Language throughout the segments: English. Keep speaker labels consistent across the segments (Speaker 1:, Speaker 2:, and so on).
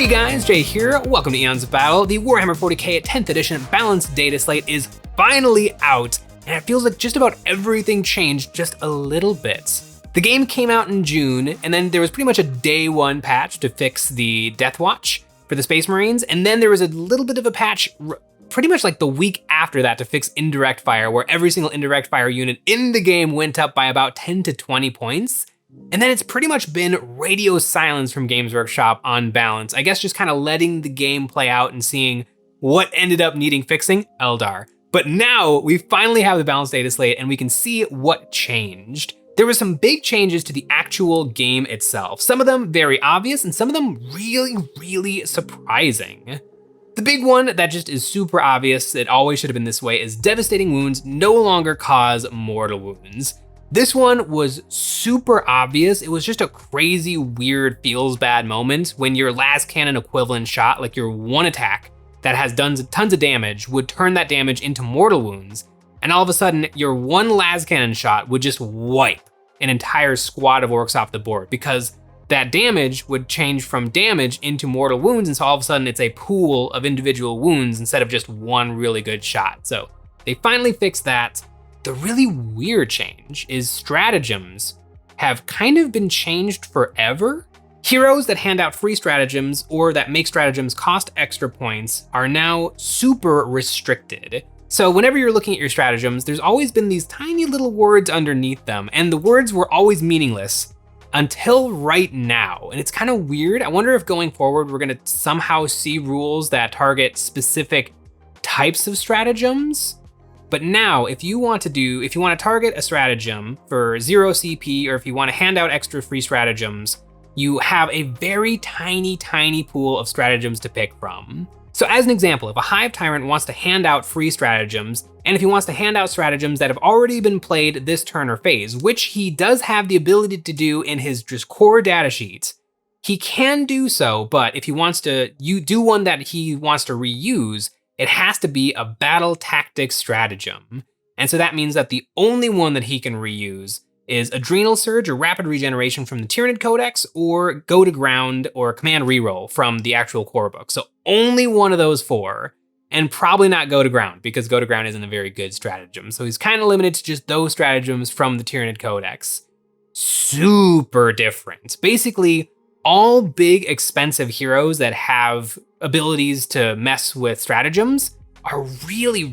Speaker 1: guys, Jay here. Welcome to Eons of Battle. The Warhammer 40k 10th edition balanced data slate is finally out, and it feels like just about everything changed just a little bit. The game came out in June, and then there was pretty much a day one patch to fix the Death Watch for the Space Marines, and then there was a little bit of a patch pretty much like the week after that to fix indirect fire, where every single indirect fire unit in the game went up by about 10 to 20 points. And then it's pretty much been radio silence from Games Workshop on balance. I guess just kind of letting the game play out and seeing what ended up needing fixing, Eldar. But now we finally have the balanced data slate and we can see what changed. There were some big changes to the actual game itself. Some of them very obvious and some of them really surprising. The big one that just is super obvious, it always should have been this way, is devastating wounds no longer cause mortal wounds. This one was super obvious. It was just a crazy, weird, feels bad moment when your last cannon equivalent shot, like your one attack that has done tons of damage, would turn that damage into mortal wounds. And all of a sudden, your one las cannon shot would just wipe an entire squad of orcs off the board because that damage would change from damage into mortal wounds. And so all of a sudden, it's a pool of individual wounds instead of just one really good shot. So they finally fixed that. The really weird change is stratagems have kind of been changed forever. Heroes that hand out free stratagems or that make stratagems cost extra points are now super restricted. So whenever you're looking at your stratagems, there's always been these tiny little words underneath them, and the words were always meaningless until right now. And it's kind of weird. I wonder if going forward, we're gonna somehow see rules that target specific types of stratagems. But now, if you want to target a stratagem for 0 CP, or if you want to hand out extra free stratagems, you have a very tiny pool of stratagems to pick from. So as an example, if a Hive Tyrant wants to hand out free stratagems, and if he wants to hand out stratagems that have already been played this turn or phase, which he does have the ability to do in his just core datasheet, he can do so, but if he wants to do one that he wants to reuse, it has to be a battle tactics stratagem. And so that means that the only one that he can reuse is Adrenal Surge or Rapid Regeneration from the Tyranid Codex, or Go to Ground or Command Reroll from the actual core book. So only one of those four, and probably not Go to Ground, because Go to Ground isn't a very good stratagem. So he's kind of limited to just those stratagems from the Tyranid Codex. Super different. Basically, all big expensive heroes that have abilities to mess with stratagems are really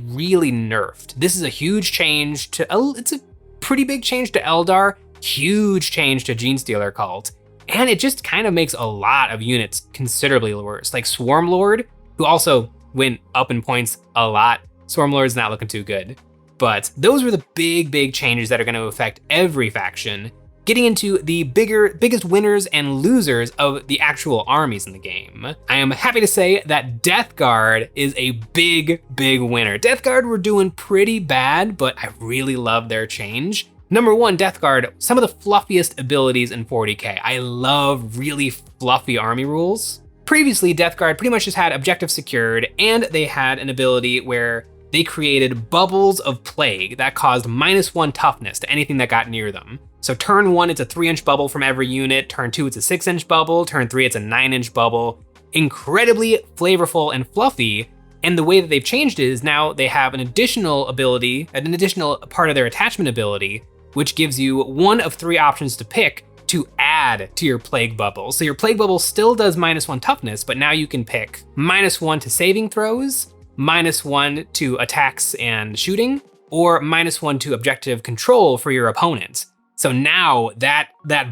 Speaker 1: nerfed. This is a huge change to, it's a pretty big change to Eldar, huge change to Genestealer Cult, and it just kind of makes a lot of units considerably worse. Like Swarm Lord, who also went up in points a lot. Swarm Lord's not looking too good. But those were the big changes that are going to affect every faction. Getting into the biggest winners and losers of the actual armies in the game. I am happy to say that Death Guard is a big winner. Death Guard were doing pretty bad, but I really love their change. Number one, Death Guard, some of the fluffiest abilities in 40k. I love really fluffy army rules. Previously, Death Guard pretty much just had objective secured, and they had an ability where they created bubbles of plague that caused -1 toughness to anything that got near them. So turn 1, it's a 3-inch bubble from every unit. Turn 2, it's a 6-inch bubble. Turn 3, it's a 9-inch bubble. Incredibly flavorful and fluffy. And the way that they've changed it is now they have an additional ability, an additional part of their attachment ability, which gives you one of 3 options to pick to add to your plague bubble. So your plague bubble still does -1 toughness, but now you can pick -1 to saving throws, -1 to attacks and shooting, or -1 to objective control for your opponent. So now that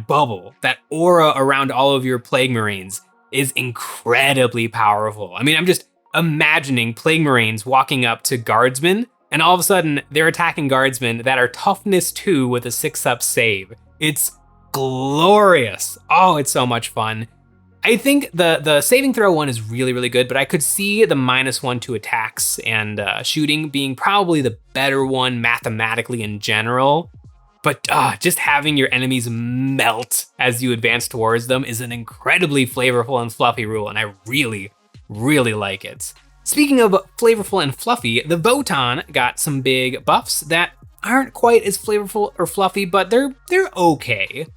Speaker 1: bubble, that aura around all of your Plague Marines is incredibly powerful. I mean, I'm just imagining Plague Marines walking up to Guardsmen, and all of a sudden they're attacking Guardsmen that are toughness 2 with a 6-up save. It's glorious. Oh, it's so much fun. I think the saving throw one is really good, but I could see the -1 to attacks and shooting being probably the better one mathematically in general. But just having your enemies melt as you advance towards them is an incredibly flavorful and fluffy rule, and I really like it. Speaking of flavorful and fluffy, the Photon got some big buffs that aren't quite as flavorful or fluffy, but they're okay.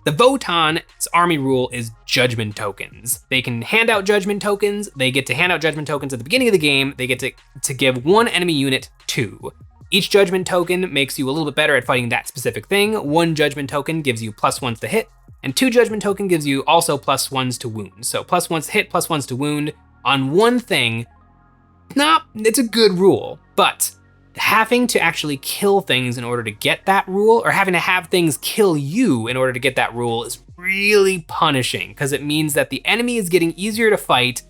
Speaker 1: The Photon's army rule is judgment tokens. They can hand out judgment tokens. They get to hand out judgment tokens at the beginning of the game. They get to give one enemy unit 2. Each judgment token makes you a little bit better at fighting that specific thing. 1 judgment token gives you +1s to hit, and 2 judgment token gives you also +1s to wound. So +1s to hit, +1s to wound on one thing. It's a good rule, but having to actually kill things in order to get that rule, or having to have things kill you in order to get that rule, is really punishing, because it means that the enemy is getting easier to fight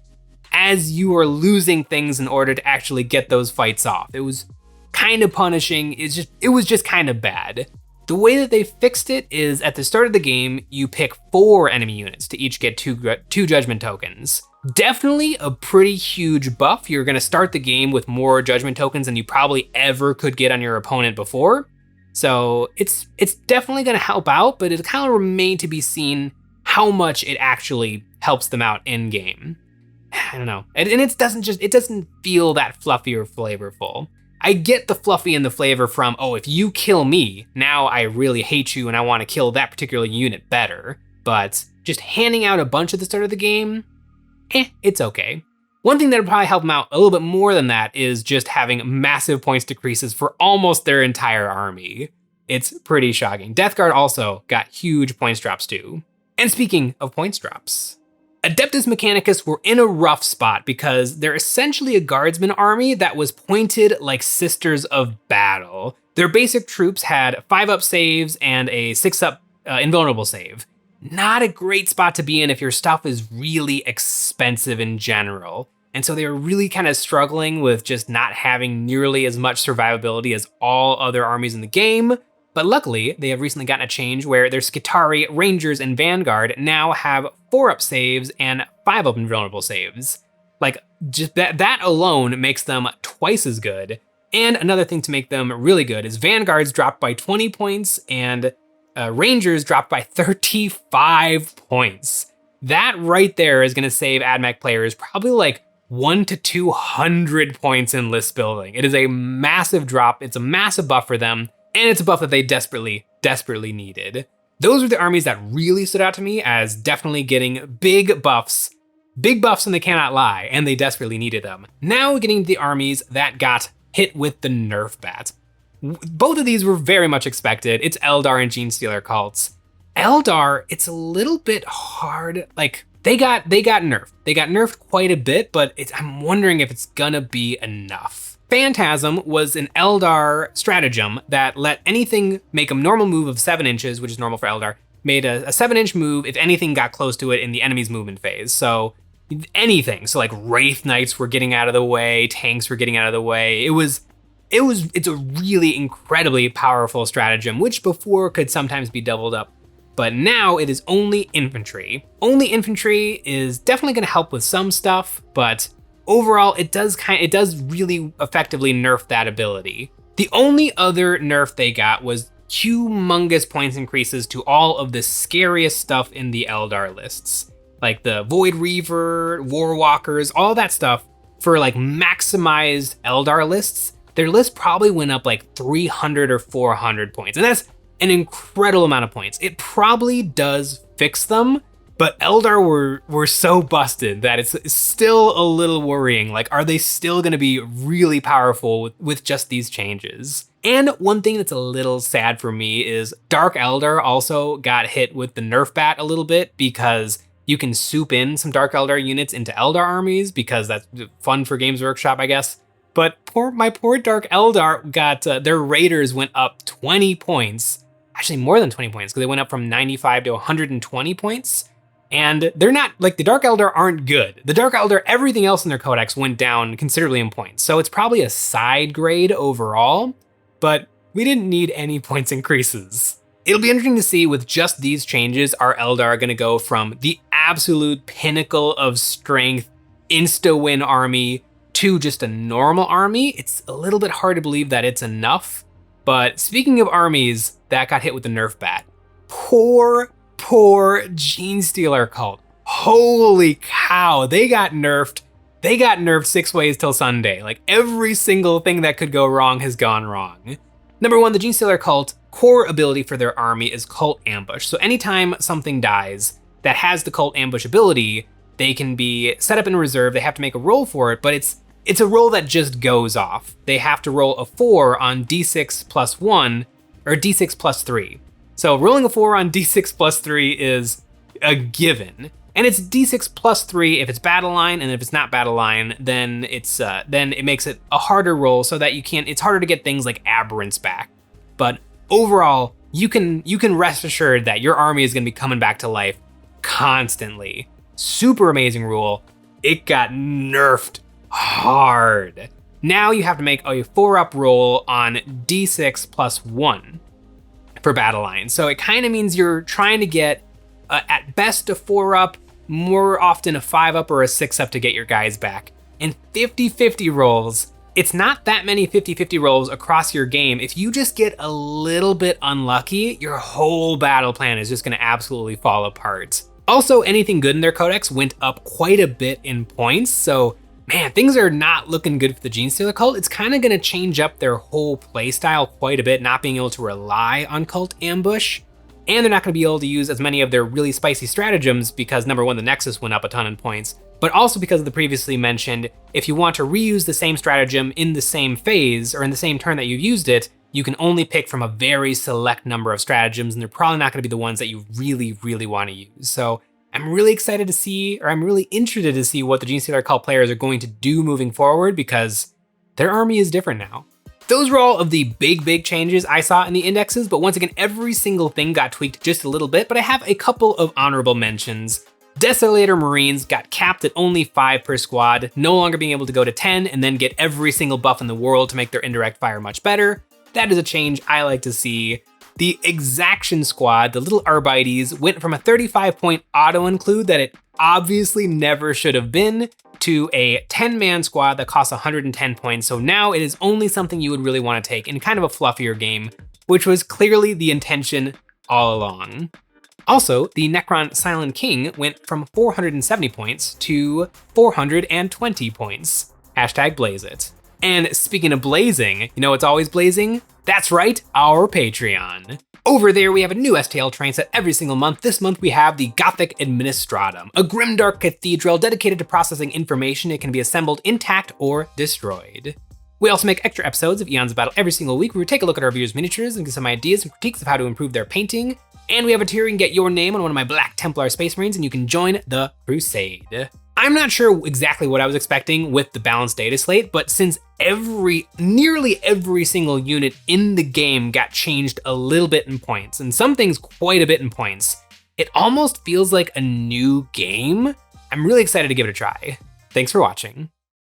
Speaker 1: as you are losing things in order to actually get those fights off. It was kind of punishing. It was just kind of bad. The way that they fixed it is at the start of the game, you pick 4 enemy units to each get 2 judgment tokens. Definitely a pretty huge buff. You're gonna start the game with more judgment tokens than you probably ever could get on your opponent before. So it's definitely gonna help out, but it kind of remains to be seen how much it actually helps them out in game. I don't know. And it doesn't feel that fluffy or flavorful. I get the fluffy and the flavor from, oh, if you kill me, now I really hate you and I want to kill that particular unit better. But just handing out a bunch at the start of the game, it's okay. One thing that would probably help them out a little bit more than that is just having massive points decreases for almost their entire army. It's pretty shocking. Death Guard also got huge points drops too. And speaking of points drops, Adeptus Mechanicus were in a rough spot because they're essentially a guardsman army that was pointed like Sisters of Battle. Their basic troops had 5-up saves and a 6-up invulnerable save. Not a great spot to be in if your stuff is really expensive in general. And so they were really kind of struggling with just not having nearly as much survivability as all other armies in the game. But luckily, they have recently gotten a change where their Skitarii, Rangers, and Vanguard now have 4-up saves and 5-up invulnerable saves. Like, just that alone makes them twice as good. And another thing to make them really good is Vanguards dropped by 20 points and Rangers dropped by 35 points. That right there is gonna save AdMech players probably like 100 to 200 points in list building. It is a massive drop. It's a massive buff for them. And it's a buff that they desperately, desperately needed. Those were the armies that really stood out to me as definitely getting big buffs and they cannot lie, and they desperately needed them. Now getting to the armies that got hit with the nerf bat. Both of these were very much expected. It's Eldar and Genestealer cults. Eldar, it's a little bit hard. Like, they got nerfed. They got nerfed quite a bit, but I'm wondering if it's gonna be enough. Phantasm was an Eldar stratagem that let anything make a normal move of 7 inches, which is normal for Eldar, made a 7-inch move if anything got close to it in the enemy's movement phase. So anything. So like Wraith Knights were getting out of the way, tanks were getting out of the way. It's a really incredibly powerful stratagem, which before could sometimes be doubled up. But now it is only infantry. Only infantry is definitely gonna help with some stuff, but overall, it does really effectively nerf that ability. The only other nerf they got was humongous points increases to all of the scariest stuff in the Eldar lists. Like the Void Reaver, Warwalkers, all that stuff for like maximized Eldar lists. Their list probably went up like 300 or 400 points. And that's an incredible amount of points. It probably does fix them, but Eldar were so busted that it's still a little worrying. Like, are they still gonna be really powerful with just these changes? And one thing that's a little sad for me is Dark Eldar also got hit with the nerf bat a little bit because you can soup in some Dark Eldar units into Eldar armies because that's fun for Games Workshop, I guess. But my poor Dark Eldar got, their Raiders went up 20 points. Actually more than 20 points because they went up from 95 to 120 points. And they're not, like, the Dark Eldar aren't good. The Dark Eldar, everything else in their codex went down considerably in points. So it's probably a side grade overall, but we didn't need any points increases. It'll be interesting to see with just these changes, are Eldar gonna go from the absolute pinnacle of strength, insta-win army to just a normal army. It's a little bit hard to believe that it's enough. But speaking of armies that got hit with the nerf bat, poor Genestealer cult. Holy cow, they got nerfed. They got nerfed 6 ways till Sunday. Like, every single thing that could go wrong has gone wrong. Number 1, the Genestealer cult core ability for their army is Cult Ambush. So anytime something dies that has the Cult Ambush ability, they can be set up in reserve. They have to make a roll for it, but it's a roll that just goes off. They have to roll a 4 on d6 plus 1, or d6 plus 3. So rolling a 4 on d6 plus 3 is a given. And it's d6 plus 3 if it's battle line, and if it's not battle line, then it makes it a harder roll so that it's harder to get things like aberrants back. But overall, you can rest assured that your army is going to be coming back to life constantly. Super amazing rule. It got nerfed hard. Now you have to make a 4-up roll on d6 plus 1 for battle line. So it kind of means you're trying to get at best a 4-up, more often a 5-up or a 6-up to get your guys back. And 50-50 rolls, it's not that many 50-50 rolls across your game. If you just get a little bit unlucky, your whole battle plan is just gonna absolutely fall apart. Also, anything good in their codex went up quite a bit in points, so man, things are not looking good for the Genestealer cult. It's kind of gonna change up their whole playstyle quite a bit, not being able to rely on Cult Ambush. And they're not gonna be able to use as many of their really spicy stratagems because number one, the Nexus went up a ton in points, but also because of the previously mentioned, if you want to reuse the same stratagem in the same phase or in the same turn that you used it, you can only pick from a very select number of stratagems, and they're probably not gonna be the ones that you really, really wanna use. So I'm really excited to see, or I'm really interested to see what the Genestealer cult players are going to do moving forward because their army is different now. Those were all of the big changes I saw in the indexes, but once again, every single thing got tweaked just a little bit, but I have a couple of honorable mentions. Desolator Marines got capped at only 5 per squad, no longer being able to go to 10 and then get every single buff in the world to make their indirect fire much better. That is a change I like to see. The Exaction Squad, the little Arbites, went from a 35-point auto-include that it obviously never should have been, to a 10-man squad that costs 110 points, so now it is only something you would really want to take in kind of a fluffier game, which was clearly the intention all along. Also, the Necron Silent King went from 470 points to 420 points. Hashtag blaze it. And speaking of blazing, you know what's always blazing? That's right, our Patreon. Over there, we have a new STL train set every single month. This month, we have the Gothic Administratum, a grimdark cathedral dedicated to processing information. It can be assembled intact or destroyed. We also make extra episodes of Eons of Battle every single week where we take a look at our viewers' miniatures and give some ideas and critiques of how to improve their painting. And we have a tier you can get your name on one of my Black Templar Space Marines and you can join the crusade. I'm not sure exactly what I was expecting with the balanced data slate, but since nearly every single unit in the game got changed a little bit in points, and some things quite a bit in points, it almost feels like a new game. I'm really excited to give it a try. Thanks for watching.